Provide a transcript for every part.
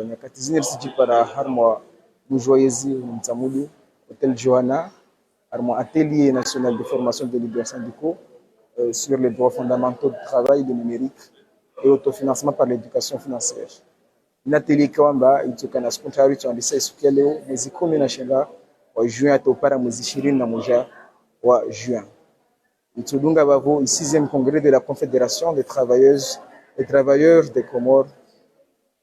nyakati zine risijipara harmo mujoyezi mtamudu Hôtel Johanna harmo atelier national de formation des leaders syndicaux sur les droits fondamentaux du travail, le numérique et autofinancement par l'éducation financière. Un atelier kwamba itokana siku tayari tuandisa siku ya leo mwezi 16 wa juin atopara mwezi 21 wa juin. Itudunga bavo 6e congrès de la Confédération des travailleuses et travailleurs des Comores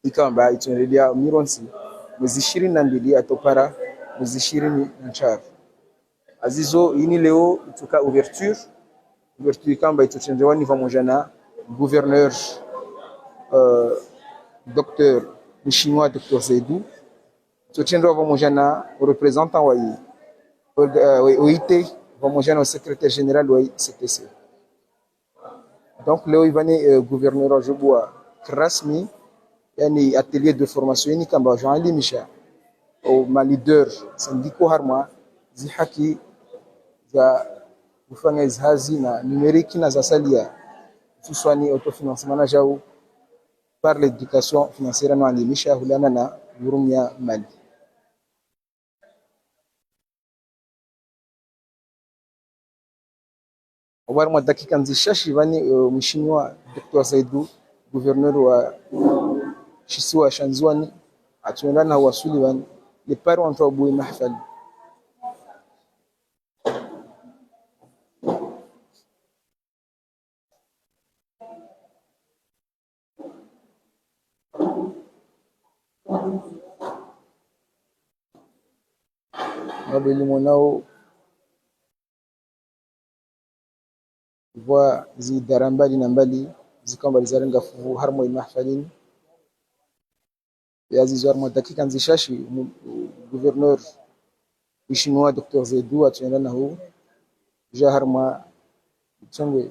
ikamba ituendelea mironsi mwezi 22 atopara mwezi 23. Azizo ini leo ituka ouverture ikamba itochenjewa ni pamoja na gouverneur Dr. Mheshimiwa Dr. Zaidou tutendwa pamoja na représentant wa OIT pamoja na secrétaire général wa CTC. Donc leo ivani gouverneur wa Jobwa rasmi yani atelier de formation ni kamba jaalimisha au ma leader syndicaux harma zihaki za kufanya izhazi na numérique na zasalia suswani autofinancement na jao par l'éducation financière na alimisha hulana na hurumia mali. War mwa dakika nzishashi vani mheshimiwa Dr. Zaidou gouverneur wa Shisiwa Shanzwani atuenda na wasuli vani les parents entre abou mahfali. Mabeli monao voa zidara mbali na mbali zikamba lizarenga fuvu harmo mahfalini yazizo harmo dakika nzishashi gouverneur Mheshimiwa Dr. Zaidou atuenda na huu ja harma changwe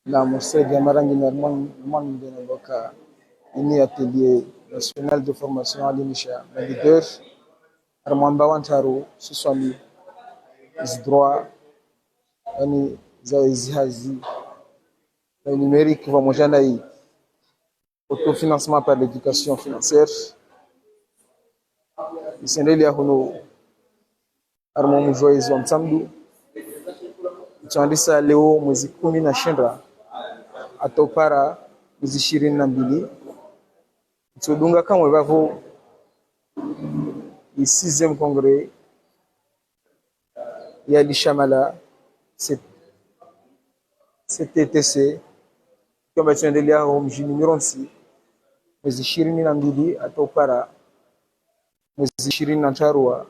la Mosée Gamarangi Norman de Naboka ini atelier national de formation à l'INISHA, le leader Armanda Wantaro suswami droit yani za zihazi na numérique pamoja na autofinancement par l'éducation financière isendeli ya huno armo mjoezi wa mtamdu tuandisa leo mwezi 19 atopara mwezi 22 tudunga kamwe bavo 6e congrès ya lishamala CTTC kama tuendelea ho mjini Mironsi mwezi 22 atopara mwezi 23 wa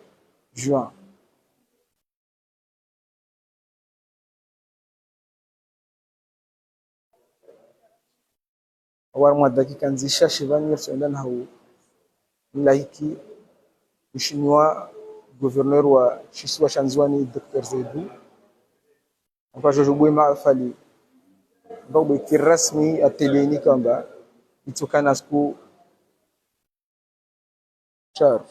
juin. War mwa dakika nzisha shivani tuendana hao laiki mheshimiwa gouverneur wa Shisiwa Shanzwani Dr. Zaidou ambapo jobwe mafali ndogo kirasmi ateleni kamba itokana siku char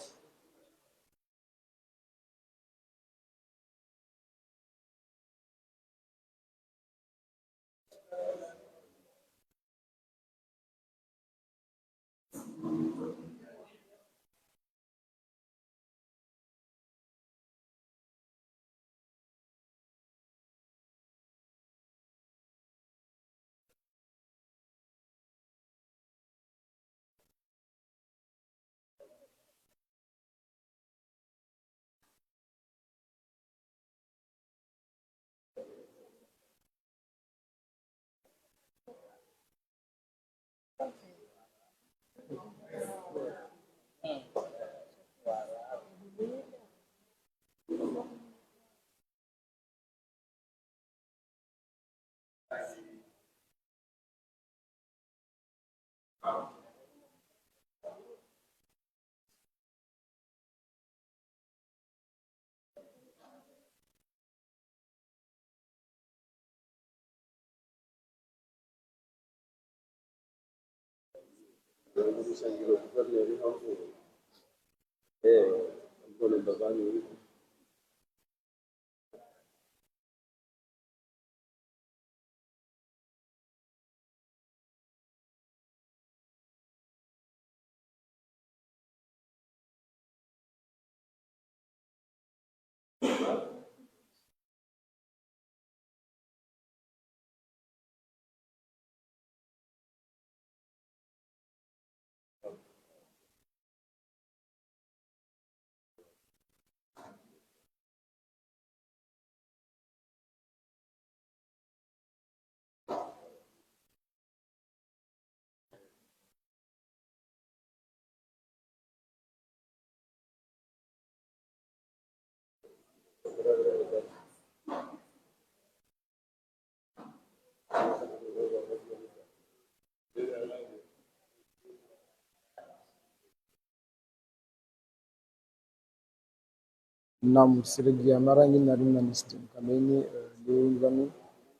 Naam, sirejea mara nyingi na rimna nistim kameni leo ivani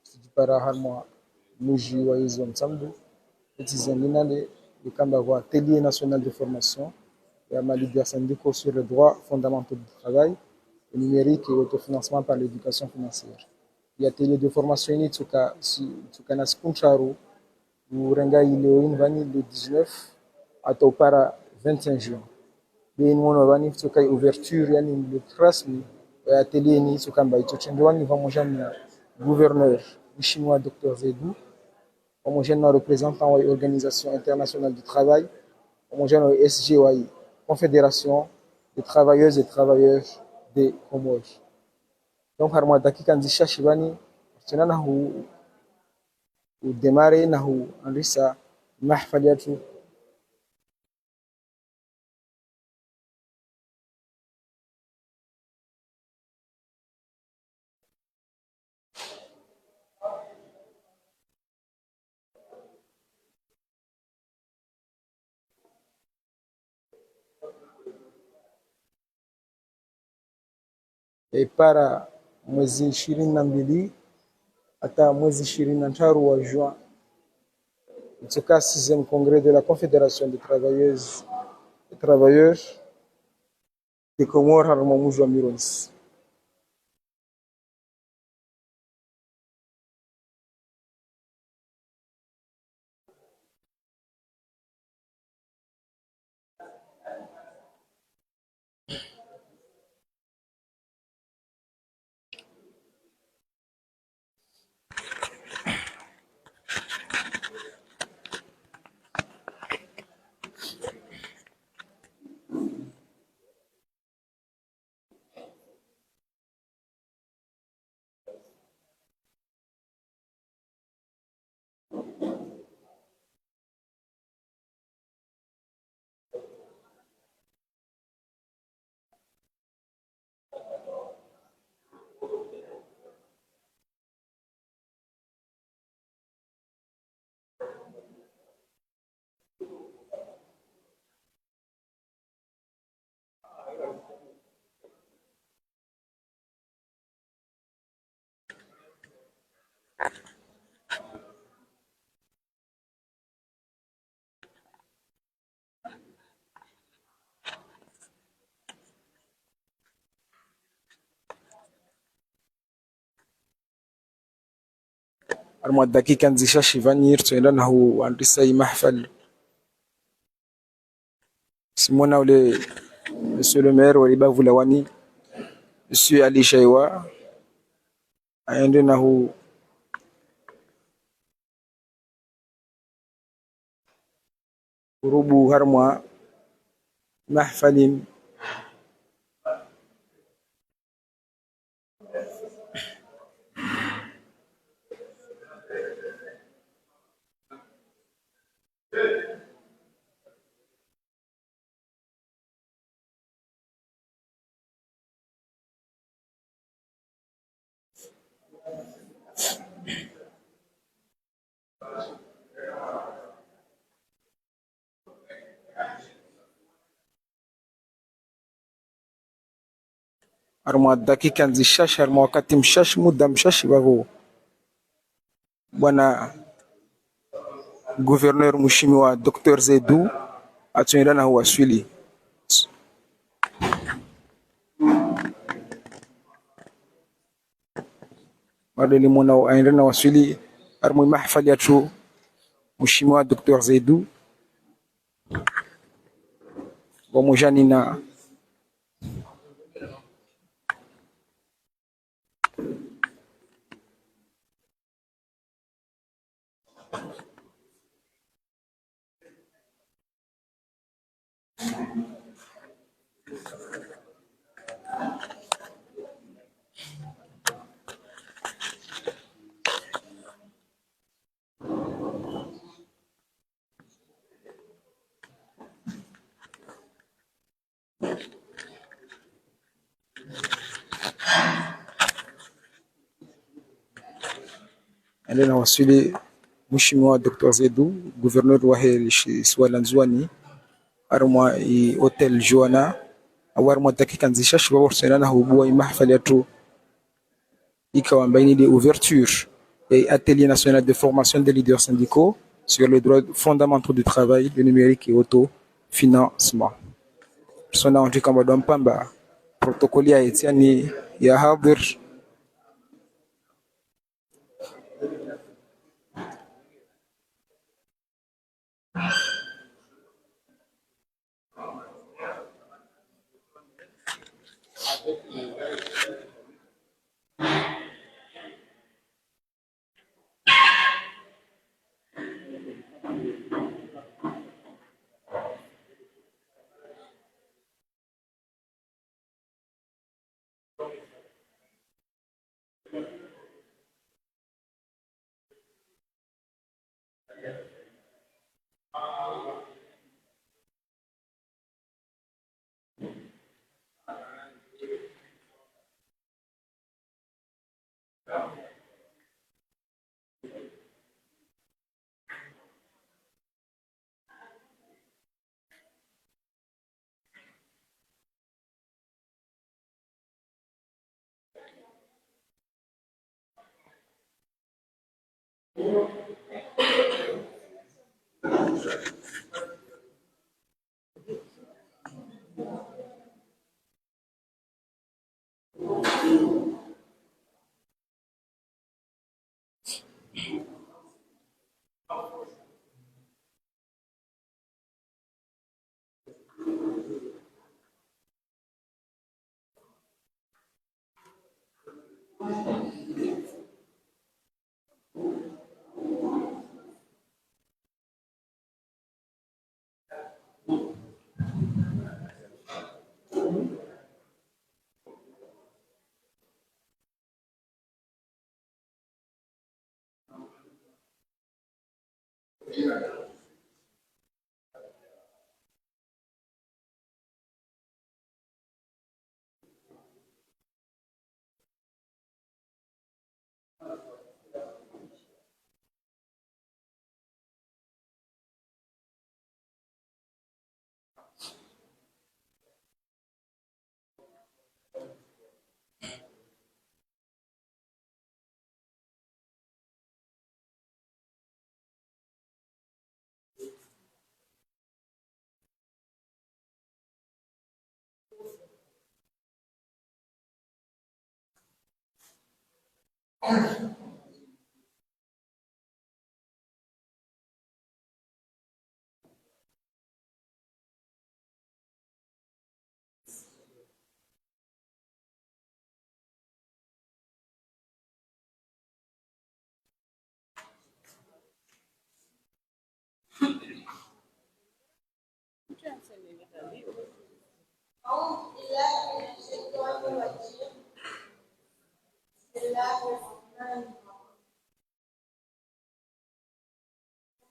sijipara harmo muji wa hizo msambu etizangina le kamba wa atelier national de formation et à ma leader syndicaux sur les droits fondamentaux du travail, le numérique et l'autofinancement par l'éducation financière. Il y a atelier de formation ini tuka na skuncharu urenga ile invani le 19 atau para 25 juin. Beni mwana wani kutoka ouverture yani le rasmi ya atelier ni tukamba itochendewa pamoja na gouverneur Mheshimiwa Dr. Zedu pamoja na représentant wa organisation internationale du travail pamoja na SG wa Confédération des travailleuses et travailleurs des Comores. Donc harma dakika nzisha shibani tena na hu udemare na hu andisa mahfali yetu. Para mwezi 22 hata mwezi 23 wa juin itoka 6e congrès de la Confédération des travailleuses et travailleurs des Comores harma muji wa Mironsi. Harma dakika nzisha shivani tuenda na hu andisa mahfal simona ule monsieur le maire wa Libavu Lawani monsieur Ali Shaiwa aende na hu urubu harma mahfalin armwa dakika nzishashi armwa wakati mshashi muda mshashi wavo bwana gouverneur mheshimiwa Dr. Zedu atuenda na huwaswili madeli mwana aenda na waswili armwa mahfali atu mheshimiwa Dr. Zedu pamoja na aenda na waswili mheshimiwa Dr. Zedu gouverneur wa heri Swala Nzwani armwa i hotel Joana awarmwa dakika nzishashi wavo atuenda na hubua mahfali atu ikawa mbaini de ouverture et atelier national de formation des leaders syndicaux sur les droits fondamentaux du travail, le numérique et autofinancement. Sona onti kama dompamba protokoli ya etiani ya hadir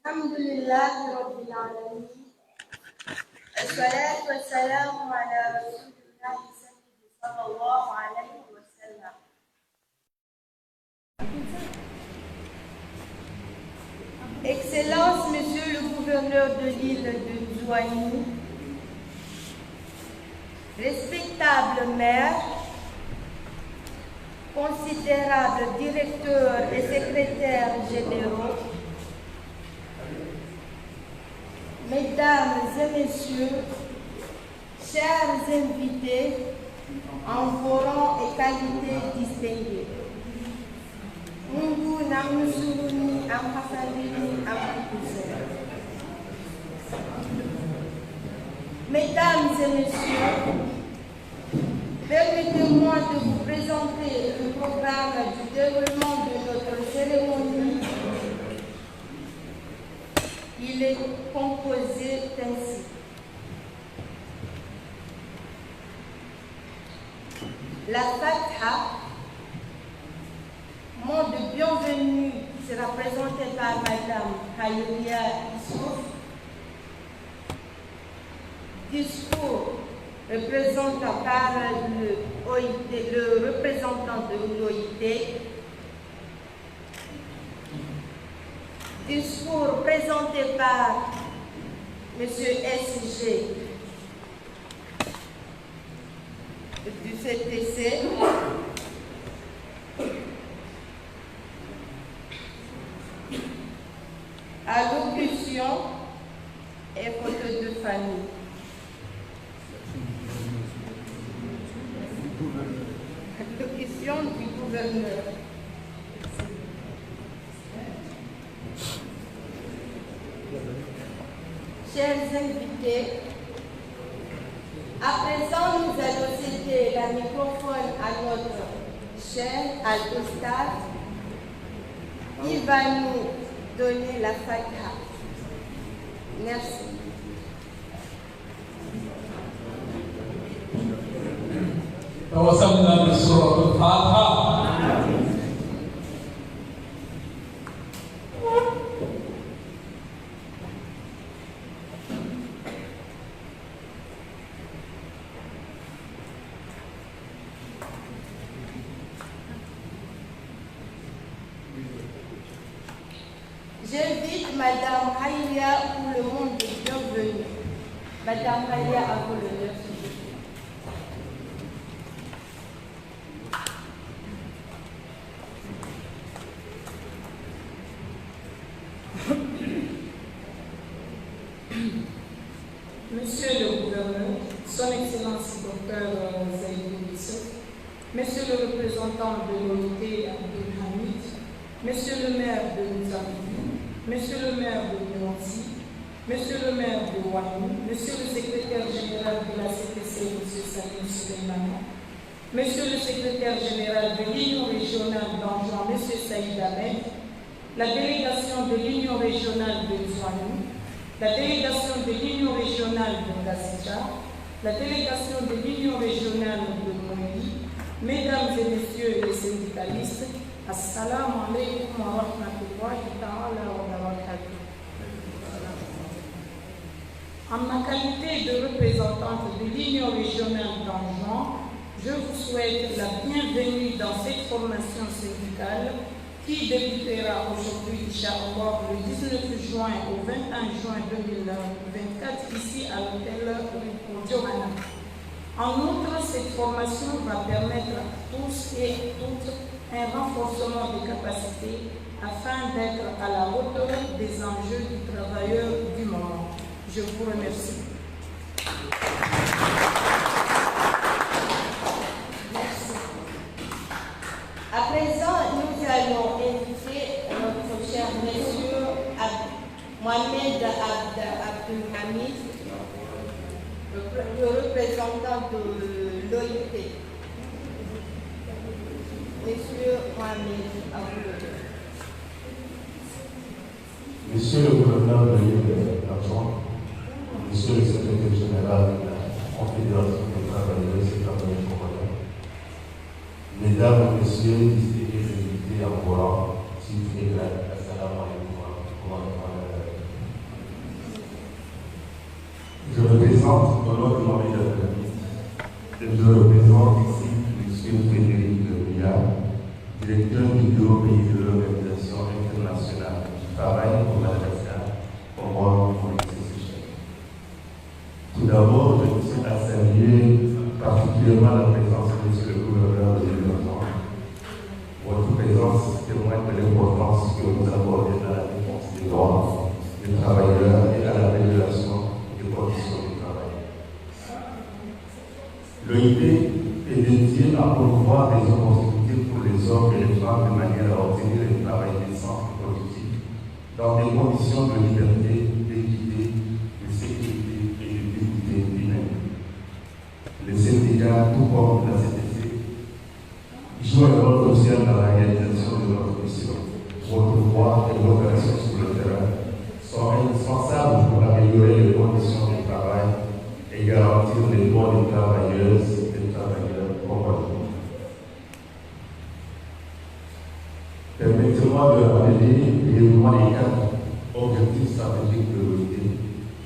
Alhamdulillahi Rabbil Alamin. Assalatu wassalamu ala Rasulillahi sallallahu alayhi wa sallam. Excellence, Monsieur le gouverneur de l'île de Nzouani, respectable maire, considérables directeurs et secrétaires généraux, mesdames et messieurs, chers invités, en vos rangs et qualités distinguées. Mungu na mnusuruni amhafadhili amkuze. Mesdames et messieurs, permettez-moi de vous présenter le programme du déroulement de notre cérémonie. Il est composé ainsi. La Fatha, mot de bienvenue, sera présenté par Madame Khayria Issouf. Discours représentant par le représentant de l'OIT. Discours présenté par M. SG du CTC. Allocution et photo de famille. Allocution du gouverneur. Chers invités, à présent nous allons céder la microphone à notre cher Al-Oustaz qui va nous donner la Fatha. Merci. توصلنا بسورة الفاتحة. J'invite Madame Khayria pour le monde de bienvenue. Madame Khayria, à vous l'honneur. Monsieur le gouverneur, Son Excellence Dr Zaïdou Issouf, Monsieur le représentant de l'OIT Abdul Hamid, Monsieur le maire de Nzambi, Monsieur le maire de Nancy, Monsieur le maire de Ouanou, Monsieur le secrétaire général de la CTC, Monsieur Salim Souleymane, Monsieur le secrétaire général de l'Union régionale d'Anjouan, Monsieur Saïd Ahmed, la délégation de l'Union régionale de Zouanou, la délégation de l'Union régionale de Gassija, la délégation de l'Union régionale de Mouli, mesdames et messieurs les syndicalistes, Assalamu alaikum wa rahmatullahi ta'ala wa barakatuh. En ma qualité de représentante de l'Union régionale d'Anjouan, je vous souhaite la bienvenue dans cette formation syndicale qui débutera aujourd'hui, Inch'Allah, le 19 juin au 21 juin 2024, ici à l'hôtel Johanna. En outre, cette formation va permettre à tous et toutes un renforcement des capacités afin d'être à la hauteur des enjeux du travailleur du moment. Je vous remercie. À présent, nous allons inviter notre cher monsieur Mohamed Abdul Hamid, le représentant de l'OIT. Monsieur Mohamed Abdul. Monsieur le gouverneur de l'île d'Argent, Monsieur le secrétaire général de la Confédération des travailleurs et travailleurs congolais, Mesdames et Messieurs, distingués invités en volant, s'il vous plaît, assalamu alaikum wa rahmatullahi. Je représente au nom de Mohamed Abdelhamid, je représente ici M. Frédéric Mouillard, directeur du bureau pays de l'Organisation internationale du travail pour Madagascar, Comores, Maurice et Seychelles. Tout d'abord, je tiens à saluer particulièrement la présence de M. le gouverneur de l'Union pourvoir des opportunités pour les hommes et les femmes de manière à obtenir un travail décent et productif dans des conditions de liberté, d'équité, de sécurité et de dignité humaine. Les syndicats, tout comme la CTC, jouent un rôle crucial dans la réalisation de notre mission. Votre voix et votre action sur le terrain sont indispensables pour améliorer les conditions de travail et garantir les droits des travailleuses et des travailleurs congolais. Permettez-moi de rappeler brièvement les 4 objectifs stratégiques de l'OIT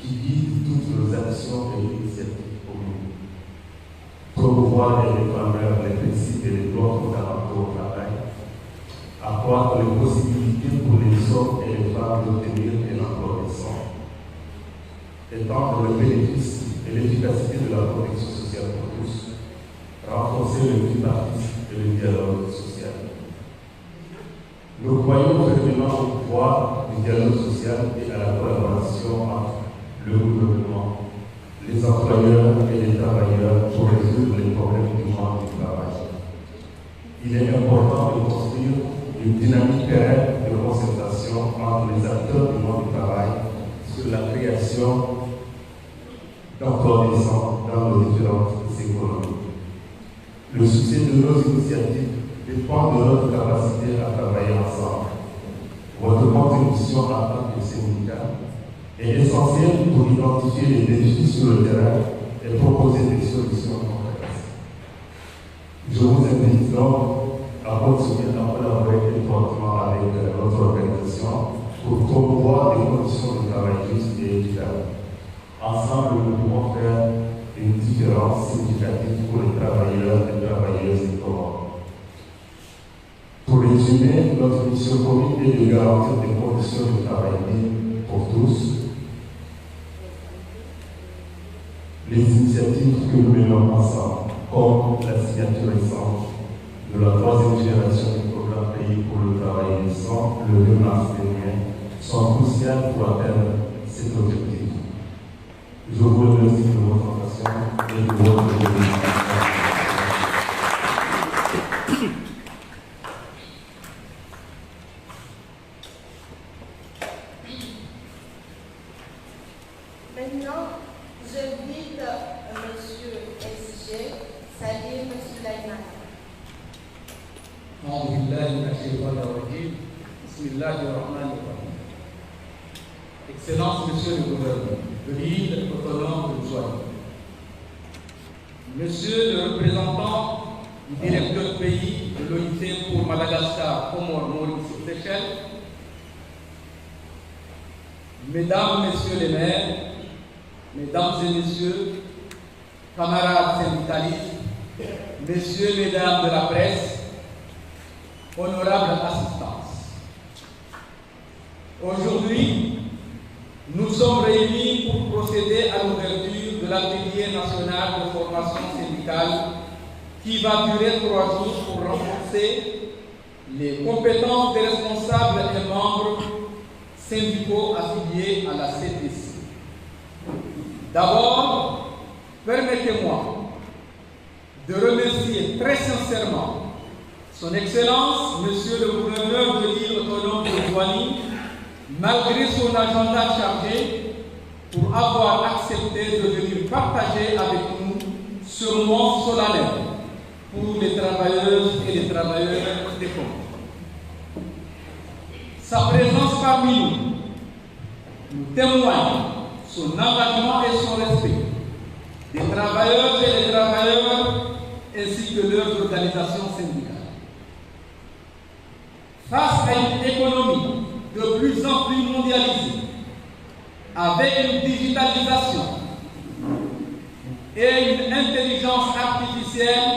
qui guident toutes nos actions et initiatives communes. Promouvoir et défendre les principes et les droits fondamentaux au travail, accroître les possibilités pour les hommes et les femmes d'obtenir un emploi décent, étendre le bénéfice et l'efficacité de la protection sociale pour tous, renforcer le bipartisme et le dialogue social. Nous croyons fermement au pouvoir du dialogue social et à la collaboration entre le gouvernement, les employeurs et les travailleurs pour résoudre les problèmes du monde du travail. Il est important de construire une dynamique pérenne de concertation entre les acteurs du monde du travail sur la création d'emplois décents dans nos différentes économies. Le succès de nos initiatives dépend de notre capacité à travailler ensemble. Votre contribution en tant que syndicat est essentielle pour identifier les défis sur le terrain et proposer des solutions concrètes. Je vous invite donc à continuer à collaborer étroitement avec notre organisation pour promouvoir des conditions de travail justes et équitables. Ensemble, nous pouvons faire une différence significative pour les travailleurs et travailleuses du Congo. Pour résumer, notre mission commune est de garantir des conditions de travail dignes pour tous. Les initiatives que nous menons ensemble, comme la signature récente de la 3e génération du programme Pays pour le travail décent, le 2 mars dernier, sont cruciales pour atteindre cet objectif. Je vous remercie de votre attention et de votre dévouement. Maintenant, j'invite M. SG Salim Souleyman. أعوذ بالله من الشيطان الرجيم بسم الله الرحمن الرحيم. Excellence, Monsieur le Gouverneur de l'île autonome de Djouani, Monsieur le représentant du directeur pays de l'OIT pour Madagascar, Comores, Maurice et Seychelles, Mesdames, Messieurs les maires, Mesdames et Messieurs, camarades syndicalistes, Messieurs, Mesdames de la presse, honorable assistance. Aujourd'hui, nous sommes réunis pour procéder à l'ouverture de l'atelier national de formation syndicale qui va durer 3 jours pour renforcer les compétences des responsables et membres syndicaux affiliés à la CTC. D'abord, permettez-moi de remercier très sincèrement Son Excellence, Monsieur le Gouverneur de l'île autonome de Djouani, malgré son agenda chargé, pour avoir accepté de venir partager avec nous ce moment solennel pour les travailleuses et les travailleurs des Congo. Sa présence parmi nous témoigne son engagement et son respect des travailleurs et des travailleurs ainsi que leurs organisations syndicales. Face à une économie de plus en plus mondialisée, avec une digitalisation et une intelligence artificielle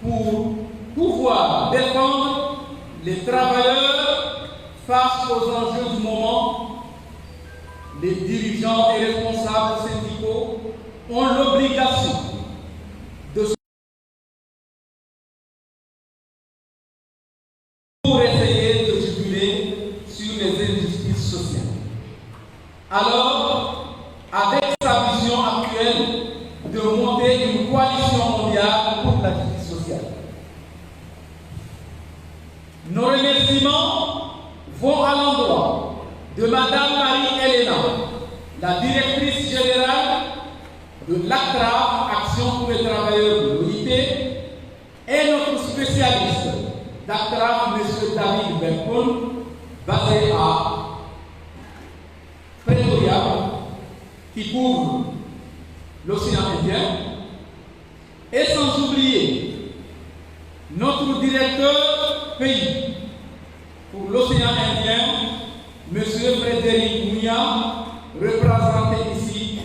pour pouvoir défendre les travailleurs face aux enjeux du moment, les dirigeants et responsables syndicaux ont l'obligation de pour essayer de juguler sur les injustices sociales. Alors, avec sa vision actuelle de monter une coalition mondiale pour la justice sociale, Nos remerciements vont à l'endroit de Madame Marie-Hélène, la directrice générale de l'ACTRA, Action pour les travailleurs de l'OIT, et notre spécialiste d'ACTRA, M. David Berkoun, basé à Pretoria, qui couvre l'océan Indien, et sans oublier notre directeur pays pour l'océan Indien, M. Frédéric Mouya, représenté ici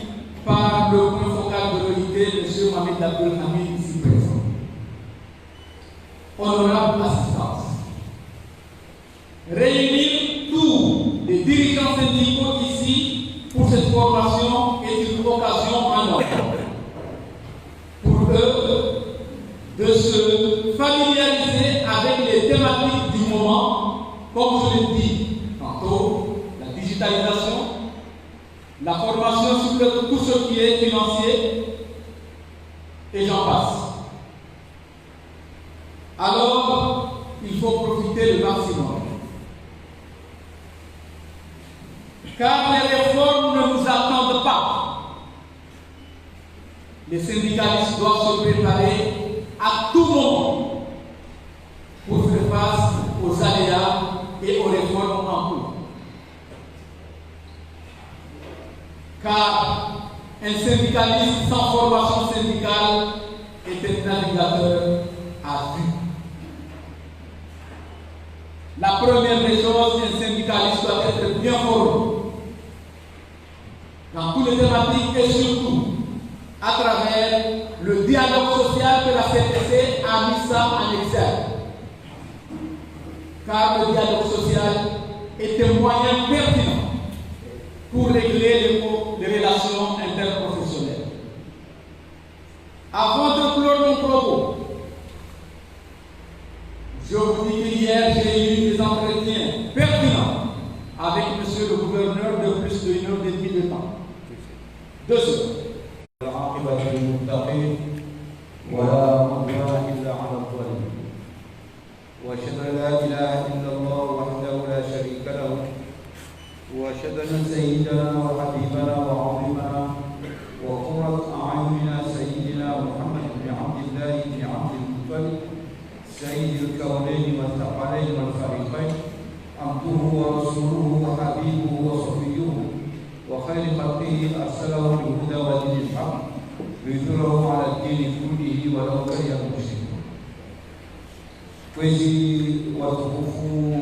par le point focal de l'OIT, M. Mohamed Abdelhamid, ici présent. Honorable assistance, réunir tous les dirigeants syndicaux ici pour cette formation est une occasion en or pour eux de se familiariser avec les thématiques du moment, comme je l'ai dit tantôt, la digitalisation, la formation sur tout ce qui est financier, et j'en passe. Alors, il faut profiter le maximum. Car les réformes ne nous attendent pas. Les syndicalistes doivent se préparer à tout moment pour faire face aux aléas et aux réformes en cours. Car un syndicaliste sans formation syndicale est un navigateur à vue. La première des choses, un syndicaliste doit être bien formé dans toutes les thématiques et surtout à travers le dialogue social que la CTC a mis ça en exergue. Car le dialogue social est un moyen pertinent pour régler les relations interprofessionnelles. Avant de clore mon propos, je vous dis qu'hier, j'ai eu des entretiens pertinents avec M. le gouverneur de plus de 1 heure et demie de temps. 2 heures. العاقبة للمتقين ولا عدوان إلا على الظالمين وأشهد أن لا إله إلا الله وحده لا شريك له وأشهد أن سيدنا وحبيبنا وعظيمنا وقرة أعيننا سيدنا محمد بن عبد الله بن عبد المطلب سيد الكونين والثقلين والفريقين عبده ورسوله وحبيبه وصفيه وخير خلقه أرسله بالهدى ودين الحق ليظهره على الدين كله ولو كره المشركون. Kwezi watukufu,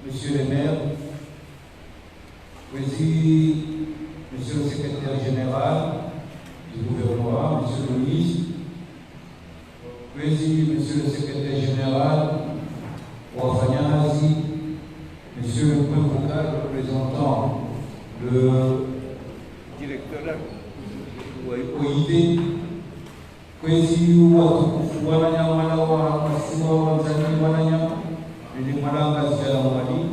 Monsieur le maire, Kwezi, Monsieur le secrétaire général du gouvernement, Monsieur le ministre, Kwezi, Monsieur le secrétaire général, wafanyakazi, Monsieur le point focal représentant le directeur OIT, Kwezi watukufu wananya walawa masiwa wanzani wananya ili malanga zala mwali,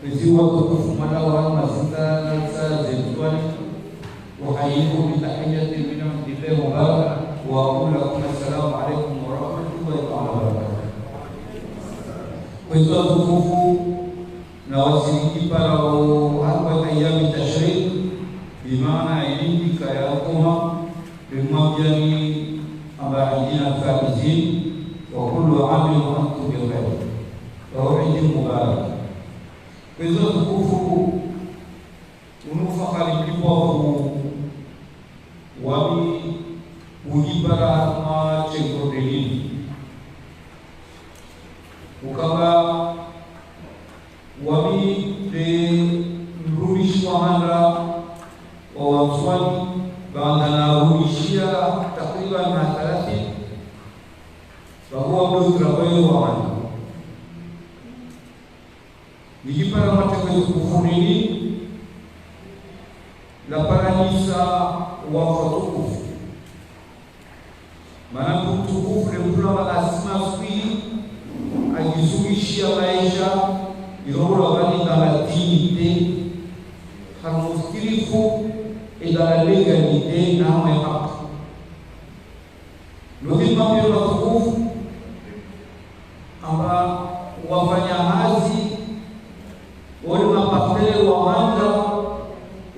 Kwezi watukufu walawa masita nasa zetwani وحييكم بتحية من عند الله مبارك وأقول لكم السلام عليكم ورحمة الله وبركاته. Kwezi watukufu na washiriki para hapa ayami tashrik bimaana ilindi kayakuma bimwajani abaidina fabizin wa kullu amin wa antum bi khair wa Eid mubarak. Kwezi watukufu unufakari mlipofu wami ujibara ma chekodeli ukaba wami de mrumishi wahanda wa wanswani baada rumishia takriban na 30 bahwa mdogo wahanda nijipara mateko kufunini la paranisa wa watukufu maana mtukufu ni mtu lazima sui ajizuishia maisha iroho bali dans la dignité harmonieux et dans la légalité na haki. L'obéissance de watukufu kama wafanyakazi wale maparteneri wa manda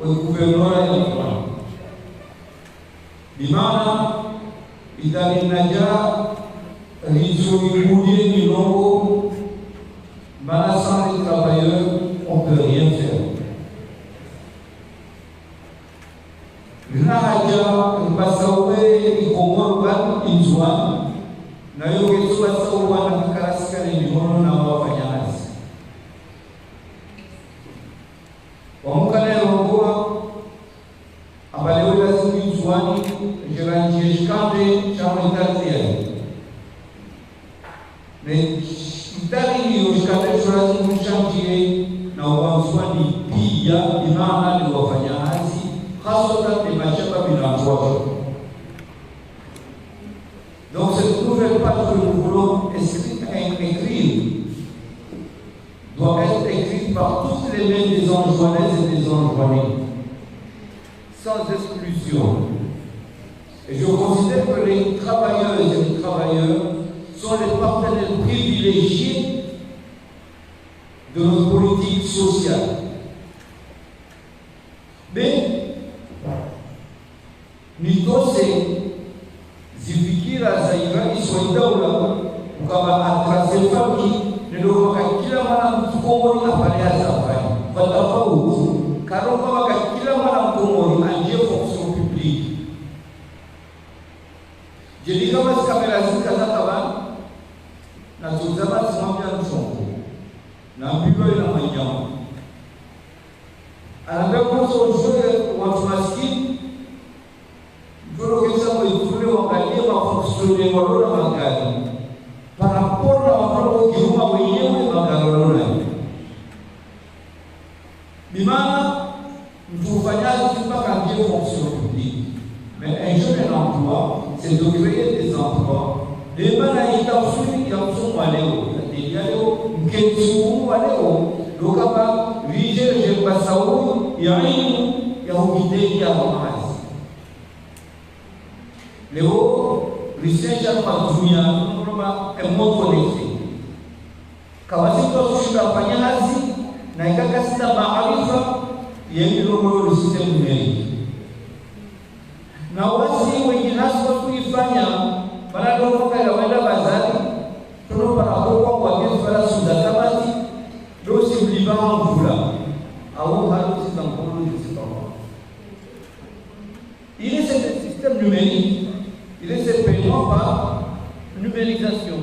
wa guvernora ya Mtwara. Bimana idari naja rizuri milongo, mais sans les travailleurs, on ne peut rien faire. Raja basawe ikomorban injuan na yoge basawa na karaska ni mikono na wafanyakazi wamkale rogoa abale lazima injuani jirani shikande chama itazia ne ndani hiyo shikande lazima mshamjie na wanzwani pia imana ni wafanyakazi donc cette nouvelle page que nous voulons écrire doit être écrite par toutes les mains des Anjouanaises et des Anjouanais, sans exclusion. Et je considère que les travailleuses et les travailleurs sont les partenaires privilégiés de notre politique sociale. Mais nitose zifikira za Irani Swaidaula ukaba atrase fami ndio kila mara mtukongoni apale azafai watafauti karoma waka kila mara mtukongoni anje fonction publique jeli kama kamera zikaza taban na tuzama simamia mchongo na mbilo ina manyama anaambia kwa sababu watu maskini Juro kesa mwenye wangalie mafuksoni walona magari parapora wakalo kiruma wenyewe magari walona bimana mtufanyaji mpaka ndiye fonction publique. Mais un jeune emploi, c'est de créer des emplois. Les bana itasuni ya msoma leo ya leo mkensu wa leo lokaba vije je basau ya elimu ya hukidei ya mahali leo research hapa dunia kwamba emoto leki kawasito kushinda fanya kazi na ikaka sita maarifa yenye ndio system numeric na wasi wengine nasi kuifanya para ndio kwa wenda bazari tuno para kwa kwa suda kabati ndio simliba mvula au hapo sitamkolo nisipama il est ce système numérique. Il est ce paiement par numérisation.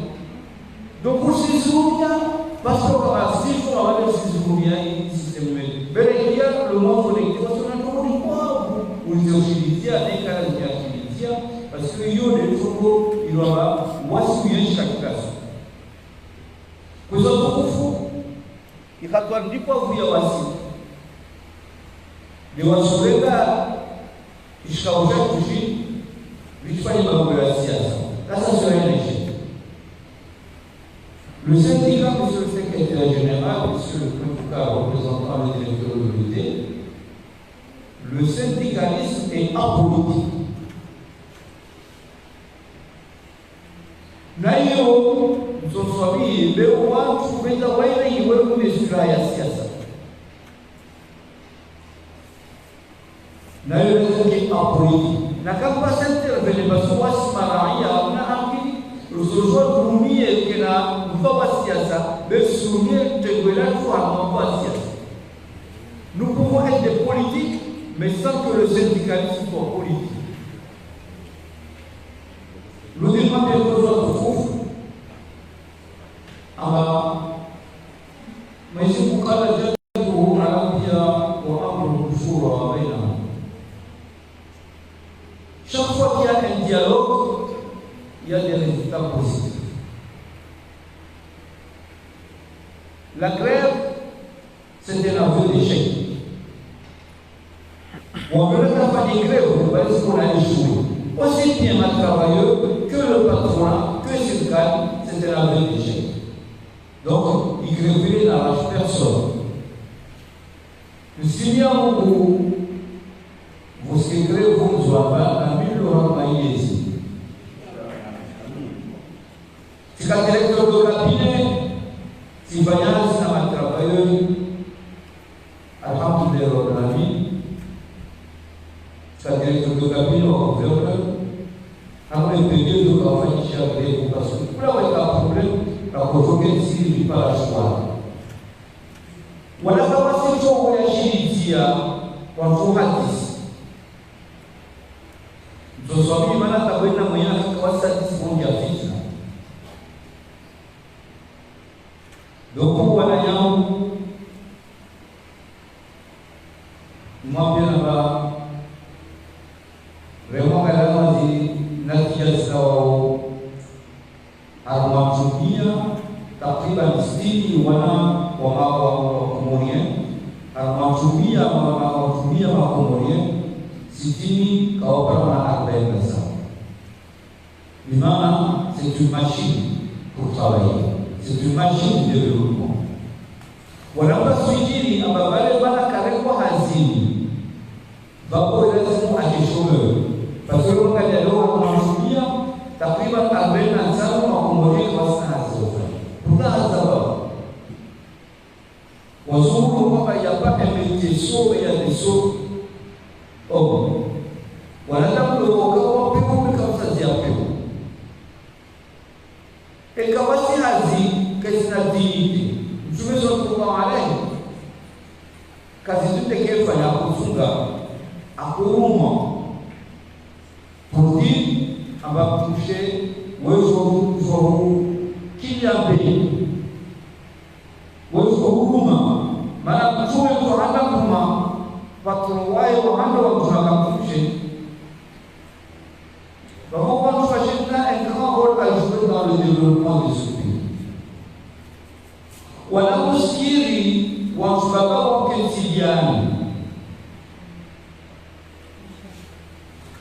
Donc pour ces souvenirs, parce que si je peux avoir ces souvenirs, il y a un système numérique. Mais il y a le monde connecté, parce qu'on a toujours quoi où les utiliser à des cas d'utiliser, parce qu'il y a des choses, il y aura moins chaque classe. Pour ça, il y a quoi dit quoi vous y a aussi. Les wassurés là, ils sont aujourd'hui Vifanye mambo ya siasa. Sasa sio ile. Le syndicat, monsieur le secrétaire général, monsieur le président représentant le directeur de l'unité, le syndicalisme est apolitique. Nayo, msoswabi leo watu wenda waile iwe kumesura ya siasa. Nayo ni apolitique. Na kama intervene basi maraia na akili usozo dumie kena mfaba siasa besumie tegwela kwa mambo siasa. Nous pouvons être des politiques mais sans que le syndicalisme soit politique. Nous demandons aux autres mais c'est pourquoi la gente pour Arabia ou Amro Shura baina. Chaque fois qu'il y a un dialogue, il y a des résultats positifs. La grève, c'était un aveu d'échec. On veut faire des grèves, parce qu'on a échoué. Aussi bien un travailleur que le patronat, que le syndicat, c'était un aveu d'échec. Donc, il grèverait dans la personne. Le signal où vous écrivez, vous avez si le directeur de cabinet Travailleurs et travailleurs, alhamdulillah, c'est-à-dire que le cabinet au gouverneur, après le pays de la famille qui a créé parce que pour avoir un problème, la provoquer ici, il n'est pas la choix. Voilà comment c'est qu'on réagit ici quand on a dit. Je suis venu à la table de moyen à satisfaire la vie. Donc, voilà, moi, bien là-bas, vraiment, elle a dit, Nadia Sao, Armatumia, takriban 60 wana wa Komorien, Armatumia wa Komorien, 60 kaopara 40 ça. L'imam, c'est une machine pour travailler. C'est une machine de développement. Wanapasujiri ambavale bana karekwa hazini. Bako lazima akishomwe. Pasoro ngale leo wanashuhudia takriban 45 makombozi kwa sana zote. Tutaanza wazungu kwamba yapata mchezo ya deso. Oh. Wanataka kuokoa pepo kabisa ziapepo. Ekawasi hazi kesina dignité. Mtume sallallahu alayhi kazi zote kefanya kufunga akuruma pudi abakushe wezo kila mbele wezo kuruma mara mtume kwa hata kuma patro wao handa wa kunakamshe Bahwa Fashilna a un grand rôle à jouer dans le développement de ce pays. Wanamuskiri wamfurabao kensiliani.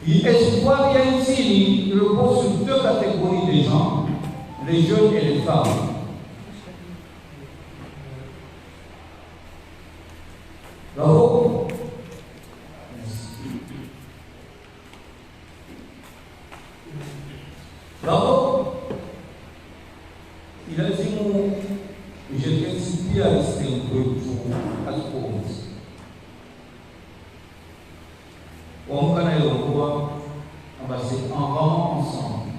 L'espoir ya nchini repose sur deux catégories de gens, les jeunes et les femmes. Bravo. Bravo. Il a dit je principie à rester un peu à l'opposé. On va en rang ensemble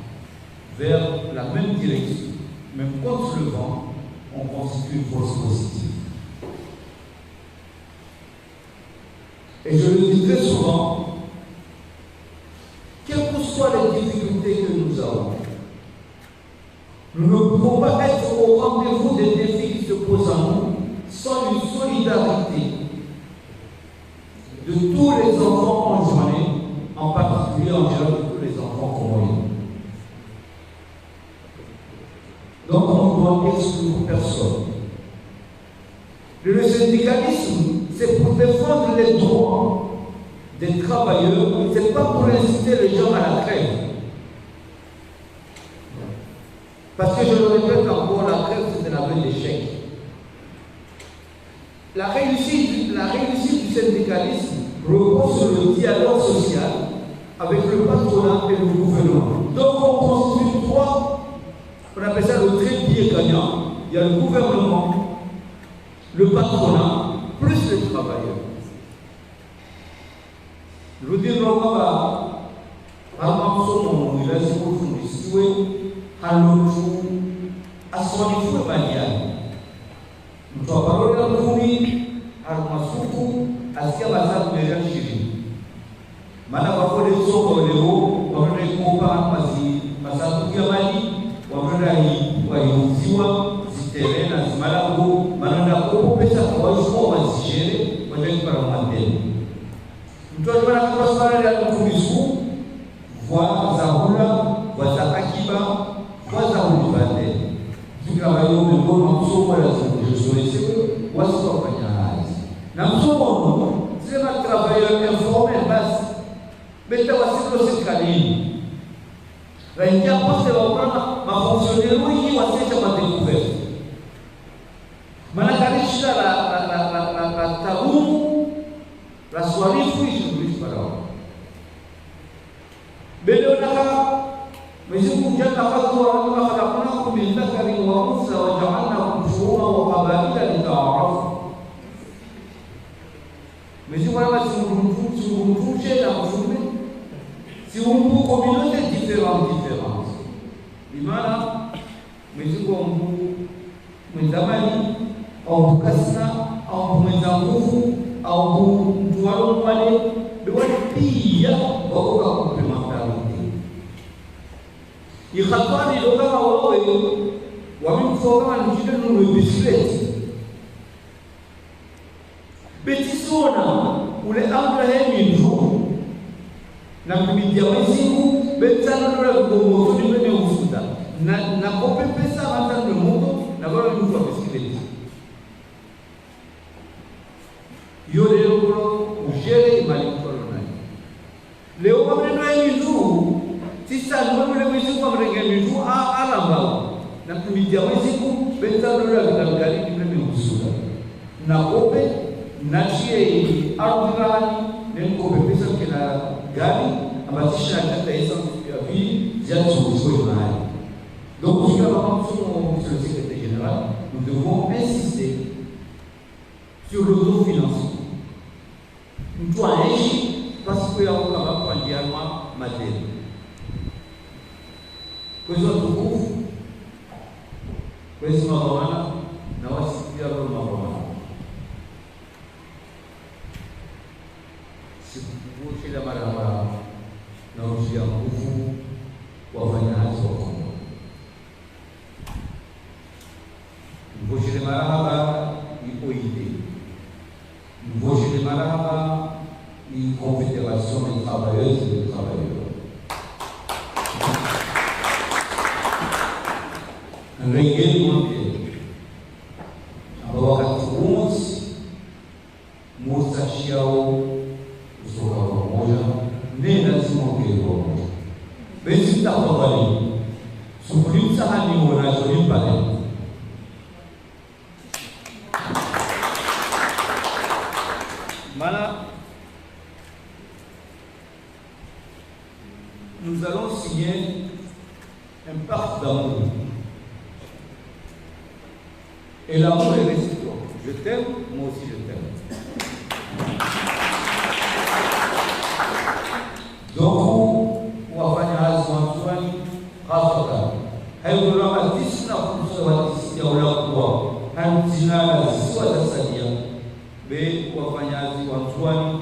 vers la même direction, même contre le vent, on constitue une force positive. Et je le dis très souvent, quelles que soient les difficultés que nous avons, nous ne pouvons pas être au rendez-vous des défis qui se posent à nous sans une solidarité de tous les enfants enjoignés, en particulier en général de tous les enfants comoriens. Donc on ne doit exclure personne. Le syndicalisme, c'est pour défendre les droits des travailleurs, ce n'est pas pour inciter les gens à la grève. Parce que je le répète encore, la grève c'est un aveu d'échec. La réussite du syndicalisme repose sur le dialogue social avec le patronat et le gouvernement. Donc on constitue trois, on appelle ça le trépied gagnant. Il y a le gouvernement, le patronat, plus les travailleurs. Je veux dire, il a dit halofu aswanifu baniani mtu aparola kumi almasuku asia bazatu meja shiri maana wako de soko leo wamende kupa masatu ya mali wamende waiuziwa ziterena zimalangu maana kwa pesa kwa wao wazishere wajeni para mwandeni mtu anataka kusafari ya kumisu kwa zahula za akiba kwanza ulipande tukawa hiyo mikono msomo ya zoezi wasifanya kazi na msomo sema travailleur informel basi beta wasiko serikalini raia poste wa programa mafonctionnaire wengi wasisha madécouverte maana kanisha la tabu la swarifu ijumlisha para bele communautés différentes. Imana, Mwenyezi Mungu mwenzamani au kasna au mwenzanguvu au mtuwalo mwale dewa pia wakoka komplementarite. Ikhatwani loka wawe wamimfoka nchile nuru bisleti. Betisona ule Abraham ndu na kubidia Mwenyezi betano dola kugongo tu nime ufuta na kope pesa hata ndio Mungu na bora mtu amesikiliza yule leo ujere mali mkono naye leo maneno ya ndu sisa ndio Mwenyezi Mungu amrengea ndu alamba na kubidia Mwenyezi Mungu betano dola kutangali nime ufuta na kope na chie ardhani niko pesa kila gari abatisha hata hizo vipi zianze kuzoea mahali. Donc nous avons sur le secrétaire général, nous devons insister sur l'autofinancement. Nous devons agir parce que nous avons un dialogue matériel. Que ce soit tout que ce soit Mabwana, na wasikia kwa Mabwana. Si vous voulez la maraba na usia nguvu wafanyakazi wa Kongo. Mvoshele maraba ni OIT. Mvoshele maraba ni Confédération des travailleuses et des travailleurs. Rengeni mwambie ambao wakati wote mustashiao usoka pamoja ne lazima ukielewa basi tafadhali sufuri sahani unazolimpa pale maana nous allons signer un pacte d'amour et l'amour est réciproque. Je t'aime, moi aussi je t'aime. Donc, wafanyakazi wanzwani hasa hayo kama sisi na kusowa ya ulakuwa hamtina sisi wasalia be wafanyakazi wanzwani